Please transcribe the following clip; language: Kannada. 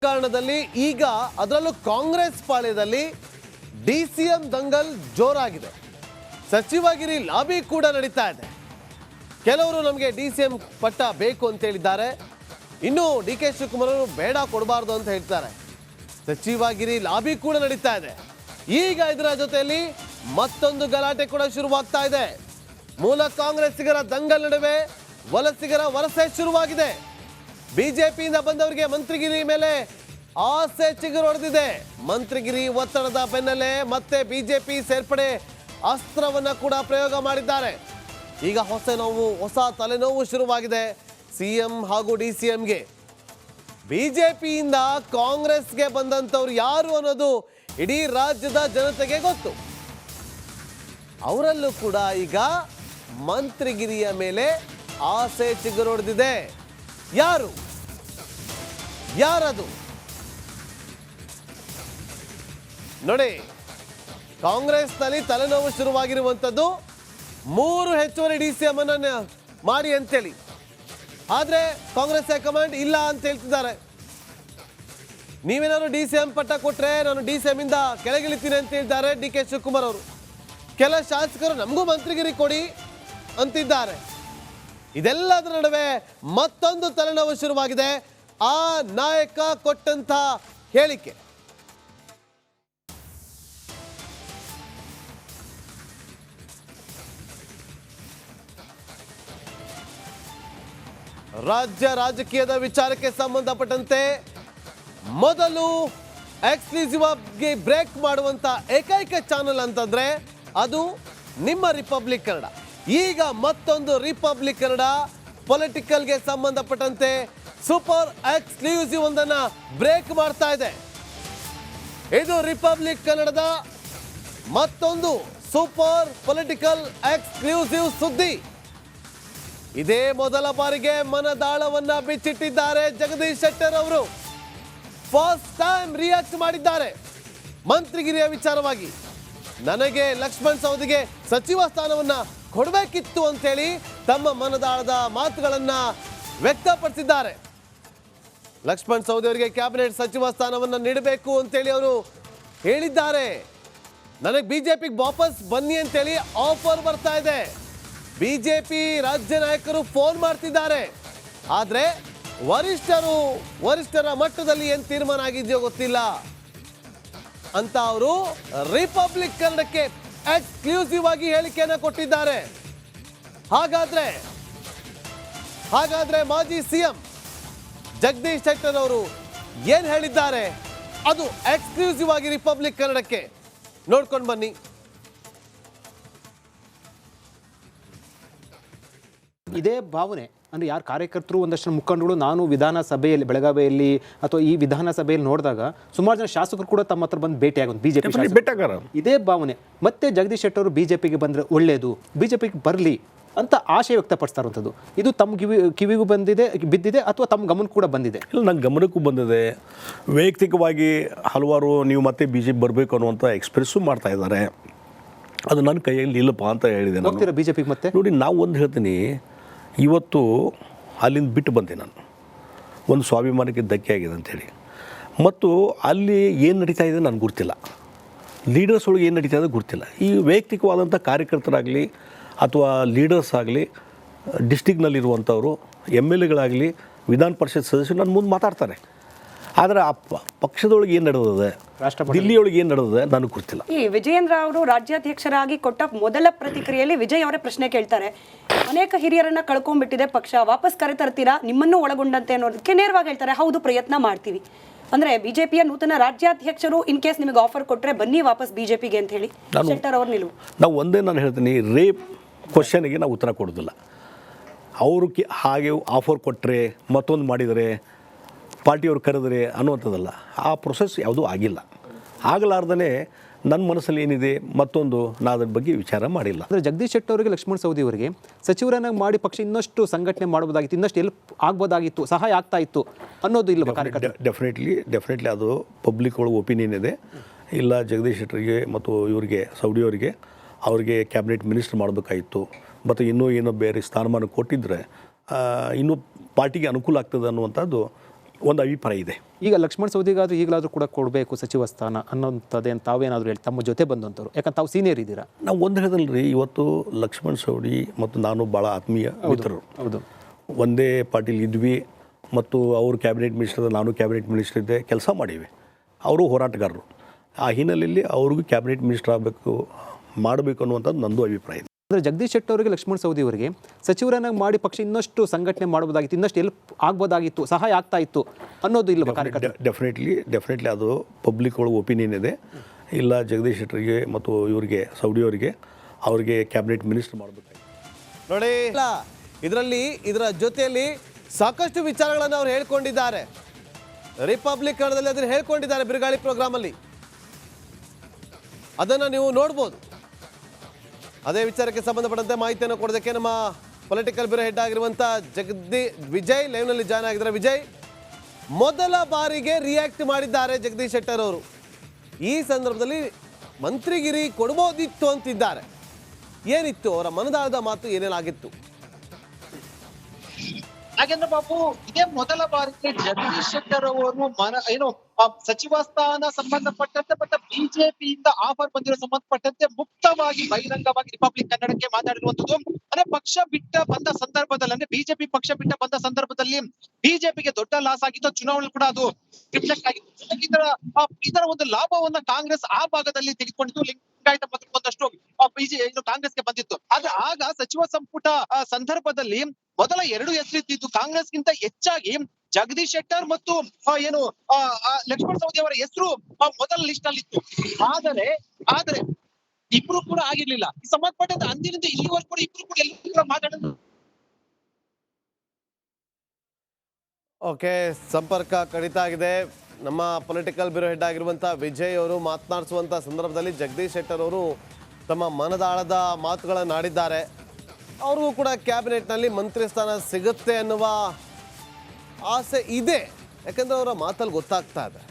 ಕಾರಣದಲ್ಲಿ ಈಗ ಅದರಲ್ಲೂ ಕಾಂಗ್ರೆಸ್ ಪಾಳ್ಯದಲ್ಲಿ ಡಿಸಿಎಂ ದಂಗಲ್ ಜೋರಾಗಿದೆ. ಸಚಿವಗಿರಿ ಲಾಬಿ ಕೂಡ ನಡೀತಾ ಇದೆ. ಕೆಲವರು ನಮಗೆ ಡಿಸಿಎಂ ಪಟ್ಟ ಬೇಕು ಅಂತ ಹೇಳಿದ್ದಾರೆ. ಇನ್ನು ಡಿ.ಕೆ. ಶಿವಕುಮಾರ್ ಅವರು ಬೇಡ ಕೊಡಬಾರ್ದು ಅಂತ ಹೇಳ್ತಾರೆ. ಸಚಿವಗಿರಿ ಲಾಬಿ ಕೂಡ ನಡೀತಾ ಇದೆ. ಈಗ ಇದರ ಜೊತೆಯಲ್ಲಿ ಮತ್ತೊಂದು ಗಲಾಟೆ ಕೂಡ ಶುರುವಾಗ್ತಾ ಇದೆ. ಮೂಲ ಕಾಂಗ್ರೆಸ್ಸಿಗರ ದಂಗಲ್ ನಡುವೆ ವಲಸಿಗರ ವರಸೆ ಶುರುವಾಗಿದೆ. ಬಿಜೆಪಿಯಿಂದ ಬಂದವರಿಗೆ ಮಂತ್ರಿಗಿರಿ ಮೇಲೆ ಆಸೆ ಚಿಗುರೊಡೆದಿದೆ. ಮಂತ್ರಿಗಿರಿ ಒತ್ತಡದ ಬೆನ್ನಲ್ಲೇ ಮತ್ತೆ ಬಿಜೆಪಿ ಸೇರ್ಪಡೆ ಅಸ್ತ್ರವನ್ನ ಕೂಡ ಪ್ರಯೋಗ ಮಾಡಿದ್ದಾರೆ. ಈಗ ಹೊಸ ತಲೆನೋವು ಶುರುವಾಗಿದೆ ಸಿಎಂ ಹಾಗೂ ಡಿಸಿಎಂಗೆ. ಬಿಜೆಪಿಯಿಂದ ಕಾಂಗ್ರೆಸ್ಗೆ ಬಂದಂತವ್ರು ಯಾರು ಅನ್ನೋದು ಇಡೀ ರಾಜ್ಯದ ಜನತೆಗೆ ಗೊತ್ತು. ಅವರಲ್ಲೂ ಕೂಡ ಈಗ ಮಂತ್ರಿಗಿರಿಯ ಮೇಲೆ ಆಸೆ ಚಿಗುರೊಡೆದಿದೆ. ಯಾರದು ನೋಡಿ, ಕಾಂಗ್ರೆಸ್ನಲ್ಲಿ ತಲೆನೋವು ಶುರುವಾಗಿರುವಂಥದ್ದು 3 ಹೆಚ್ಚುವರಿ ಡಿಸಿಎಂ ಅನ್ನ ಮಾಡಿ ಅಂತೇಳಿ. ಆದ್ರೆ ಕಾಂಗ್ರೆಸ್ ಹೈಕಮಾಂಡ್ ಇಲ್ಲ ಅಂತ ಹೇಳ್ತಿದ್ದಾರೆ. ನೀವೇನಾದ್ರು ಡಿಸಿಎಂ ಪಟ್ಟ ಕೊಟ್ರೆ ನಾನು ಡಿಸಿಎಂ ಇಂದ ಕೆಳಗಿಳಿತೀನಿ ಅಂತ ಹೇಳಿದ್ದಾರೆ ಡಿ.ಕೆ. ಶಿವಕುಮಾರ್ ಅವರು. ಕೆಲ ಶಾಸಕರು ನಮಗೂ ಮಂತ್ರಿಗಿರಿ ಕೊಡಿ ಅಂತಿದ್ದಾರೆ. ಇದೆಲ್ಲದರ ನಡುವೆ ಮತ್ತೊಂದು ತಲೆನೋವು ಶುರುವಾಗಿದೆ. ಆ ನಾಯಕ ಕೊಟ್ಟಂತ ಹೇಳಿಕೆ. ರಾಜ್ಯ ರಾಜಕೀಯದ ವಿಚಾರಕ್ಕೆ ಸಂಬಂಧಪಟ್ಟಂತೆ ಮೊದಲು ಎಕ್ಸ್ಕ್ಲೂಸಿವ್ ಆಗಿ ಬ್ರೇಕ್ ಮಾಡುವಂತ ಏಕೈಕ ಚಾನೆಲ್ ಅಂತಂದ್ರೆ ಅದು ನಿಮ್ಮ ರಿಪಬ್ಲಿಕ್ ಕನ್ನಡ. ಈಗ ಮತ್ತೊಂದು ರಿಪಬ್ಲಿಕ್ ಕನ್ನಡ ಪೊಲಿಟಿಕಲ್ಗೆ ಸಂಬಂಧಪಟ್ಟಂತೆ ಸೂಪರ್ ಎಕ್ಸ್ಕ್ಲೂಸಿವ್ ಒಂದನ್ನ ಬ್ರೇಕ್ ಮಾಡ್ತಾ ಇದೆ. ಇದು ರಿಪಬ್ಲಿಕ್ ಕನ್ನಡದ ಮತ್ತೊಂದು ಸೂಪರ್ ಪೊಲಿಟಿಕಲ್ ಎಕ್ಸ್ಕ್ಲೂಸಿವ್ ಸುದ್ದಿ. ಇದೇ ಮೊದಲ ಬಾರಿಗೆ ಮನದಾಳವನ್ನ ಬಿಚ್ಚಿಟ್ಟಿದ್ದಾರೆ ಜಗದೀಶ್ ಶೆಟ್ಟರ್ ಅವರು. ಫಸ್ಟ್ ಟೈಮ್ ರಿಯಾಕ್ಟ್ ಮಾಡಿದ್ದಾರೆ ಮಂತ್ರಿಗಿರಿಯ ವಿಚಾರವಾಗಿ. ನನಗೆ ಲಕ್ಷ್ಮಣ್ ಸವದಿಗೆ ಸಚಿವ ಸ್ಥಾನವನ್ನ ಕೊಡಬೇಕಿತ್ತು ಅಂತೇಳಿ ತಮ್ಮ ಮನದಾಳದ ಮಾತುಗಳನ್ನ ವ್ಯಕ್ತಪಡಿಸಿದ್ದಾರೆ. ಲಕ್ಷ್ಮಣ್ ಸವದಿ ಅವರಿಗೆ ಕ್ಯಾಬಿನೆಟ್ ಸಚಿವ ಸ್ಥಾನವನ್ನ ನೀಡಬೇಕು ಅಂತೇಳಿ ಅವರು ಹೇಳಿದ್ದಾರೆ. ನನಗೆ ಬಿಜೆಪಿಗೆ ವಾಪಸ್ ಬನ್ನಿ ಅಂತೇಳಿ ಆಫರ್ ಬರ್ತಾ ಇದೆ. ಬಿಜೆಪಿ ರಾಜ್ಯ ನಾಯಕರು ಫೋನ್ ಮಾಡ್ತಿದ್ದಾರೆ. ಆದ್ರೆ ವರಿಷ್ಠರ ಮಟ್ಟದಲ್ಲಿ ಏನ್ ತೀರ್ಮಾನ ಆಗಿದೆಯೋ ಗೊತ್ತಿಲ್ಲ ಅಂತ ಅವರು ರಿಪಬ್ಲಿಕ್ ಕನ್ನಡಕ್ಕೆ ಎಕ್ಸ್ಕ್ಲೂಸಿವ್ ಆಗಿ ಹೇಳಿಕೆಯನ್ನ ಕೊಟ್ಟಿದ್ದಾರೆ. ಹಾಗಾದ್ರೆ ಮಾಜಿ ಸಿಎಂ ಜಗದೀಶ್ ಶೆಟ್ಟರ್ ಅವರು ಏನ್ ಹೇಳಿದ್ದಾರೆ ಅದು ಎಕ್ಸ್ಕ್ಲೂಸಿವ್ ಆಗಿ ರಿಪಬ್ಲಿಕ್ ಕನ್ನಡಕ್ಕೆ ನೋಡ್ಕೊಂಡು ಬನ್ನಿ. ಇದೇ ಭಾವನೆ ಅಂದರೆ ಯಾರು ಕಾರ್ಯಕರ್ತರು ಒಂದಷ್ಟು ಮುಖಂಡರು ನಾನು ವಿಧಾನಸಭೆಯಲ್ಲಿ ಬೆಳಗಾವಿಯಲ್ಲಿ ಅಥವಾ ಈ ವಿಧಾನಸಭೆಯಲ್ಲಿ ನೋಡಿದಾಗ ಸುಮಾರು ಜನ ಶಾಸಕರು ಕೂಡ ತಮ್ಮ ಹತ್ರ ಬಂದು ಭೇಟಿಯಾಗೋದು ಬಿಜೆಪಿ ಇದೇ ಭಾವನೆ. ಮತ್ತೆ ಜಗದೀಶ್ ಶೆಟ್ಟರ್ ಅವರು ಬಿಜೆಪಿಗೆ ಬಂದರೆ ಒಳ್ಳೆಯದು, ಬಿಜೆಪಿಗೆ ಬರಲಿ ಅಂತ ಆಶಯ ವ್ಯಕ್ತಪಡಿಸ್ತಾ ಇರುವಂಥದ್ದು. ಇದು ತಮ್ಮ ಕಿವಿಗೂ ಬಿದ್ದಿದೆ ಅಥವಾ ತಮ್ಮ ಗಮನಕ್ಕೂ ಕೂಡ ಬಂದಿದೆ? ಇಲ್ಲ, ನನ್ನ ಗಮನಕ್ಕೂ ಬಂದಿದೆ. ವೈಯಕ್ತಿಕವಾಗಿ ಹಲವಾರು ನೀವು ಮತ್ತೆ ಬಿಜೆಪಿ ಬರಬೇಕು ಅನ್ನುವಂಥ ಎಕ್ಸ್ಪ್ರೆಸ್ಸು ಮಾಡ್ತಾ ಇದ್ದಾರೆ. ಅದು ನನ್ನ ಕೈಯಲ್ಲಿ ಇಲ್ಲಪ್ಪ ಅಂತ ಹೇಳಿದೆ. ಹೋಗ್ತೀರಾ ಬಿಜೆಪಿಗೆ? ಮತ್ತೆ ನೋಡಿ, ನಾವು ಒಂದು ಹೇಳ್ತೀನಿ, ಇವತ್ತು ಅಲ್ಲಿಂದ ಬಿಟ್ಟು ಬಂದೆ ನಾನು. ಒಂದು ಸ್ವಾಭಿಮಾನಕ್ಕೆ ಧಕ್ಕೆ ಆಗಿದೆ ಅಂಥೇಳಿ. ಮತ್ತು ಅಲ್ಲಿ ಏನು ನಡೀತಾ ಇದೆ ನನಗೆ ಗೊತ್ತಿಲ್ಲ, ಲೀಡರ್ಸ್ ಒಳಗೆ ಏನು ನಡೀತಾ ಇದೆ ಗೊತ್ತಿಲ್ಲ. ಈ ವೈಯಕ್ತಿಕವಾದಂಥ ಕಾರ್ಯಕರ್ತರಾಗಲಿ ಅಥವಾ ಲೀಡರ್ಸ್ ಆಗಲಿ, ಡಿಸ್ಟಿಕ್ನಲ್ಲಿರುವಂಥವರು MLAಗಳಾಗಲಿ, ವಿಧಾನ ಪರಿಷತ್ ಸದಸ್ಯರು ನನ್ನ ಮುಂದೆ ಮಾತಾಡ್ತಾರೆ. ಆದರೆ ಆ ಪಕ್ಷದೊಳಗೆ ಏನು ನಡೆದಿದೆ, ದಿಲ್ಲಿಯೊಳಗೆ ಏನು ನಡೆದಿದೆ ನನಗೆ ಗೊತ್ತಿಲ್ಲ. ಈ ವಿಜಯೇಂದ್ರ ಅವರು ರಾಜ್ಯಾಧ್ಯಕ್ಷರಾಗಿ ಕೊಟ್ಟ ಮೊದಲ ಪ್ರತಿಕ್ರಿಯೆಯಲ್ಲಿ ವಿಜಯ್ ಅವರೇ ಪ್ರಶ್ನೆ ಕೇಳ್ತಾರೆ, ಅನೇಕ ಹಿರಿಯರನ್ನ ಕಳ್ಕೊಂಡ್ಬಿಟ್ಟಿದೆ ಪಕ್ಷ, ವಾಪಸ್ ಕರೆತರ್ತೀರಾ ನಿಮ್ಮನ್ನು ಒಳಗೊಂಡಂತೆ ಅನ್ನೋದಕ್ಕೆ ನೇರವಾಗಿ ಹೇಳ್ತಾರೆ, ಹೌದು ಪ್ರಯತ್ನ ಮಾಡ್ತೀವಿ. ಅಂದ್ರೆ ಬಿಜೆಪಿಯ ನೂತನ ರಾಜ್ಯಾಧ್ಯಕ್ಷರು ಇನ್ ಕೇಸ್ ನಿಮಗೆ ಆಫರ್ ಕೊಟ್ಟರೆ ಬನ್ನಿ ವಾಪಸ್ ಬಿಜೆಪಿಗೆ ಅಂತ ಹೇಳಿ ಶೆಟ್ಟರ್ ಅವ್ರ ನಿಲುವು. ನಾನು ಹೇಳ್ತೀನಿ, ರೇಪ್ ಕ್ವಶನ್ಗೆ ನಾವು ಉತ್ತರ ಕೊಡೋದಿಲ್ಲ. ಅವರು ಹಾಗೆ ಆಫರ್ ಕೊಟ್ಟರೆ, ಮತ್ತೊಂದು ಮಾಡಿದರೆ, ಪಾರ್ಟಿಯವ್ರು ಕರೆದರೆ ಅನ್ನುವಂಥದ್ದಲ್ಲ. ಆ ಪ್ರೊಸೆಸ್ ಯಾವುದೂ ಆಗಿಲ್ಲ. ಆಗಲಾರ್ದೇ ನನ್ನ ಮನಸ್ಸಲ್ಲಿ ಏನಿದೆ ಮತ್ತೊಂದು ನಾನು ಅದ್ರ ಬಗ್ಗೆ ವಿಚಾರ ಮಾಡಿಲ್ಲ. ಅಂದರೆ ಜಗದೀಶ್ ಶೆಟ್ಟರ್ ಅವರಿಗೆ, ಲಕ್ಷ್ಮಣ್ ಸವದಿ ಅವರಿಗೆ ಸಚಿವರನ್ನಾಗಿ ಮಾಡಿ ಪಕ್ಷ ಇನ್ನಷ್ಟು ಸಂಘಟನೆ ಮಾಡ್ಬೋದಾಗಿತ್ತು, ಇನ್ನಷ್ಟು ಎಲ್ಪ್ ಆಗ್ಬೋದಾಗಿತ್ತು, ಸಹಾಯ ಆಗ್ತಾ ಇತ್ತು ಅನ್ನೋದು ಇಲ್ಲ ಕಾರ್ಯಕರ್ತರು? ಡೆಫಿನೆಟ್ಲಿ ಅದು ಪಬ್ಲಿಕ್ ಒಳಗೆ ಒಪಿನಿಯನ್ ಇದೆ. ಇಲ್ಲ, ಜಗದೀಶ್ ಶೆಟ್ಟರಿಗೆ ಮತ್ತು ಇವರಿಗೆ ಸವದಿ ಅವರಿಗೆ ಕ್ಯಾಬಿನೆಟ್ ಮಿನಿಸ್ಟರ್ ಮಾಡಬೇಕಾಗಿತ್ತು, ಮತ್ತು ಇನ್ನೂ ಬೇರೆ ಸ್ಥಾನಮಾನ ಕೊಟ್ಟಿದ್ದರೆ ಇನ್ನೂ ಪಾರ್ಟಿಗೆ ಅನುಕೂಲ ಆಗ್ತದೆ ಅನ್ನುವಂಥದ್ದು ಒಂದು ಅಭಿಪ್ರಾಯ ಇದೆ. ಈಗ ಲಕ್ಷ್ಮಣ್ ಸವದಿಗಾದ್ರೂ ಈಗಲಾದರೂ ಕೂಡ ಕೊಡಬೇಕು ಸಚಿವ ಸ್ಥಾನ ಅನ್ನೋಂಥದ್ದೇನು ತಾವೇನಾದರೂ ಹೇಳಿ ತಮ್ಮ ಜೊತೆ ಬಂದಂಥವ್ರು, ಯಾಕಂದ್ರೆ ತಾವು ಸೀನಿಯರ್ ಇದ್ದೀರಾ. ನಾವು ಒಂದು ಹೇಳಿದ್ರಿ, ಇವತ್ತು ಲಕ್ಷ್ಮಣ್ ಸವದಿ ಮತ್ತು ನಾನು ಭಾಳ ಆತ್ಮೀಯ ಮಿತ್ರರು. ಹೌದು, ಒಂದೇ ಪಾರ್ಟಿಲಿ ಇದ್ವಿ ಮತ್ತು ಅವರು ಕ್ಯಾಬಿನೆಟ್ ಮಿನಿಸ್ಟರ್, ನಾನು ಕ್ಯಾಬಿನೆಟ್ ಮಿನಿಸ್ಟರ್ ಇದ್ದೆ, ಕೆಲಸ ಮಾಡೀವಿ. ಅವರು ಹೋರಾಟಗಾರರು. ಆ ಹಿನ್ನೆಲೆಯಲ್ಲಿ ಅವ್ರಿಗೂ ಕ್ಯಾಬಿನೆಟ್ ಮಿನಿಸ್ಟರ್ ಮಾಡಬೇಕು ಅನ್ನುವಂಥದ್ದು ನಂದು ಅಭಿಪ್ರಾಯ ಇದೆ. ಅಂದರೆ ಜಗದೀಶ್ ಶೆಟ್ಟರ್ ಅವರಿಗೆ, ಲಕ್ಷ್ಮಣ್ ಸವದಿ ಅವರಿಗೆ ಸಚಿವರನ್ನಾಗಿ ಮಾಡಿ ಪಕ್ಷ ಇನ್ನಷ್ಟು ಸಂಘಟನೆ ಮಾಡ್ಬೋದಾಗಿತ್ತು, ಇನ್ನಷ್ಟು ಎಲ್ಪ್ ಆಗ್ಬೋದಾಗಿತ್ತು, ಸಹಾಯ ಆಗ್ತಾ ಇತ್ತು ಅನ್ನೋದು ಇಲ್ಲ ಕಾರ್ಯಕರ್ತರು. ಡೆಫಿನೆಟ್ಲಿ ಅದು ಪಬ್ಲಿಕ್ ಒಳಗೆ ಒಪಿನಿಯನ್ ಇದೆ. ಇಲ್ಲ, ಜಗದೀಶ್ ಶೆಟ್ಟರಿಗೆ ಮತ್ತು ಇವರಿಗೆ ಸವದಿ ಅವರಿಗೆ ಕ್ಯಾಬಿನೆಟ್ ಮಿನಿಸ್ಟರ್ ಮಾಡಬೇಕಾಗಿದೆ. ನೋಡಿ, ಇದರ ಜೊತೆಯಲ್ಲಿ ಸಾಕಷ್ಟು ವಿಚಾರಗಳನ್ನು ಅವ್ರು ಹೇಳ್ಕೊಂಡಿದ್ದಾರೆ. ರಿಪಬ್ಲಿಕ್ ಕನ್ನಡದಲ್ಲಿ ಅದನ್ನು ಹೇಳ್ಕೊಂಡಿದ್ದಾರೆ ಬಿರುಗಾಳಿ ಪ್ರೋಗ್ರಾಮಲ್ಲಿ. ಅದನ್ನು ನೀವು ನೋಡ್ಬೋದು. ಅದೇ ವಿಚಾರಕ್ಕೆ ಸಂಬಂಧಪಟ್ಟಂತೆ ಮಾಹಿತಿಯನ್ನು ಕೊಡೋದಕ್ಕೆ ನಮ್ಮ ಪೊಲಿಟಿಕಲ್ ಬ್ಯೂರೋ ಹೆಡ್ ಆಗಿರುವಂಥ ವಿಜಯ್ ಲೈವ್ನಲ್ಲಿ ಜಾಯ್ನ್ ಆಗಿದ್ದಾರೆ. ವಿಜಯ್, ಮೊದಲ ಬಾರಿಗೆ ರಿಯಾಕ್ಟ್ ಮಾಡಿದ್ದಾರೆ ಜಗದೀಶ್ ಶೆಟ್ಟರ್ ಅವರು. ಈ ಸಂದರ್ಭದಲ್ಲಿ ಮಂತ್ರಿಗಿರಿ ಕೊಡ್ಬೋದಿತ್ತು ಅಂತಿದ್ದಾರೆ. ಏನಿತ್ತು ಅವರ ಮನದಾಳದ ಮಾತು, ಏನೇನಾಗಿತ್ತು? ನಾಗೇಂದ್ರ ಬಾಬು, ಇದೇ ಮೊದಲ ಬಾರಿಗೆ ಜಗದೀಶ್ ಶೆಟ್ಟರ್ ಅವರು ಸಚಿವ ಸ್ಥಾನ ಸಂಬಂಧಪಟ್ಟಂತೆ ಮತ್ತೆ ಬಿಜೆಪಿಯಿಂದ ಆಫರ್ ಬಂದಿರೋ ಸಂಬಂಧಪಟ್ಟಂತೆ ಮುಕ್ತವಾಗಿ ಬಹಿರಂಗವಾಗಿ ರಿಪಬ್ಲಿಕ್ ಕನ್ನಡಕ್ಕೆ ಮಾತಾಡಿರುವಂತದ್ದು. ಅಂದ್ರೆ ಪಕ್ಷ ಬಿಟ್ಟ ಬಂದ ಸಂದರ್ಭದಲ್ಲಿ, ಅಂದ್ರೆ ಬಿಜೆಪಿ ಪಕ್ಷ ಬಿಟ್ಟ ಬಂದ ಸಂದರ್ಭದಲ್ಲಿ ಬಿಜೆಪಿಗೆ ದೊಡ್ಡ ಲಾಸ್ ಆಗಿತ್ತು. ಚುನಾವಣೆ ಕೂಡ ಅದು ರಿಫ್ಲೆಕ್ಟ್ ಆಗಿತ್ತು. ಇದರ ಒಂದು ಲಾಭವನ್ನ ಕಾಂಗ್ರೆಸ್ ಆ ಭಾಗದಲ್ಲಿ ತೆಗೆದುಕೊಂಡಿದ್ದು. ಲಿಂಗಾಯತ ಪಕ್ಷ ಒಂದಷ್ಟು ಕಾಂಗ್ರೆಸ್ಗೆ ಬಂದಿತ್ತು. ಆದ್ರೆ ಆಗ ಸಚಿವ ಸಂಪುಟ ಸಂದರ್ಭದಲ್ಲಿ ಮೊದಲ 2 ಹೆಸರಿದ್ದು ಕಾಂಗ್ರೆಸ್ಗಿಂತ ಹೆಚ್ಚಾಗಿ ಜಗದೀಶ್ ಶೆಟ್ಟರ್ ಮತ್ತು ಲಕ್ಷ್ಮಣ್ ಸವದಿ ಅವರ ಹೆಸರು ಮೊದಲ ಲಿಸ್ಟ್ ಅಲ್ಲಿ ಇತ್ತು. ಆದರೆ ಇಬ್ರು ಕೂಡ ಆಗಿರ್ಲಿಲ್ಲ. ಈ ಸಂಬಂಧಪಟ್ಟಂತೆ ಅಂದಿನಿಂದ ಇಲ್ಲಿವರೆಗೂ ಕೂಡ ಇಬ್ರು ಕೂಡ ಎಲ್ಲರೂ ಮಾತಾಡೋದು. ಓಕೆ, ಸಂಪರ್ಕ ಕಡಿತ ಆಗಿದೆ. ನಮ್ಮ ಪೊಲಿಟಿಕಲ್ ಬ್ಯೂರೋ ಹೆಡ್ ಆಗಿರುವಂಥ ವಿಜಯ್ ಅವರು ಮಾತನಾಡಿಸುವಂಥ ಸಂದರ್ಭದಲ್ಲಿ ಜಗದೀಶ್ ಶೆಟ್ಟರ್ ಅವರು ತಮ್ಮ ಮನದಾಳದ ಮಾತುಗಳನ್ನು ಆಡಿದ್ದಾರೆ. ಅವ್ರಿಗೂ ಕೂಡ ಕ್ಯಾಬಿನೆಟ್ನಲ್ಲಿ ಮಂತ್ರಿ ಸ್ಥಾನ ಸಿಗುತ್ತೆ ಅನ್ನುವ ಆಸೆ ಇದೆ. ಯಾಕಂದರೆ ಅವರ ಮಾತಲ್ಲಿ ಗೊತ್ತಾಗ್ತಾ ಇದೆ.